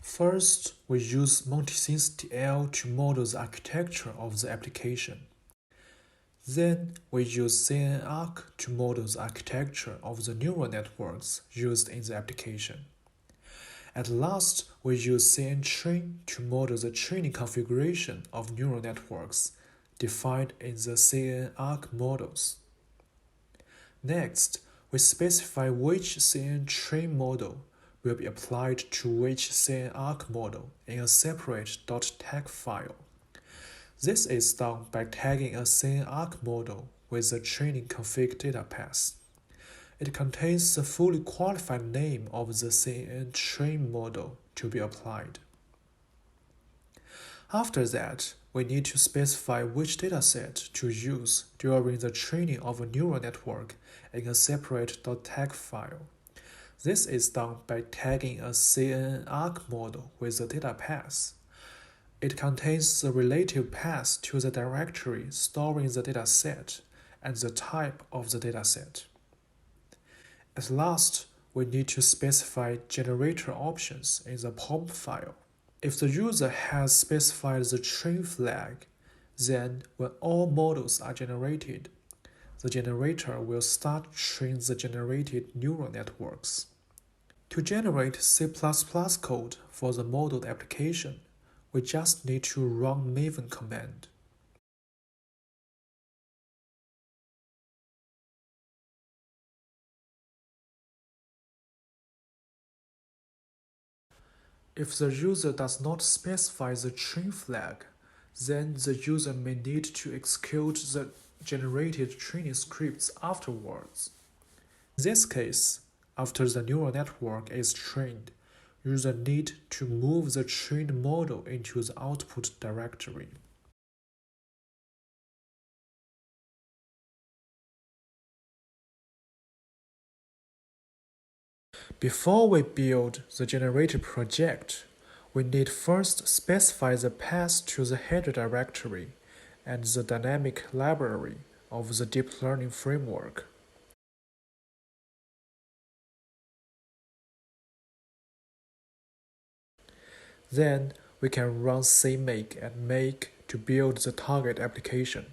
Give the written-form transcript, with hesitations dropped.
First, we use MontiThings DL to model the architecture of the application. Then, we use CNNArch to model the architecture of the neural networks used in the application. At last, we use CNNTrain to model the training configuration of neural networks defined in the CNNArch models. Next, we specify which CNNTrain model will be applied to which CNNArch model in a separate .tag file. This is done by tagging a CNNArch model with the TrainingConfigDataPath. It contains the fully qualified name of the CNNTrain model to be applied. After that, we need to specify which dataset to use during the training of a neural network in a separate .tag file. This is done by tagging a CNNArch model with the DataPath. It contains the relative path to the directory storing the dataset and the type of the dataset. At last, we need to specify generator options in the POM file. If the user has specified the train flag, then when all models are generated, the generator will start train the generated neural networks. To generate C++ code for the modeled application, we just need to run maven command. If the user does not specify the train flag, then the user may need to execute the generated training scripts afterwards. In this case, after the neural network is trained, user need to move the trained model into the output directory. Before we build the generated project, we need first specify the path to the header directory and the dynamic library of the deep learning framework. Then we can run cmake and make to build the target application.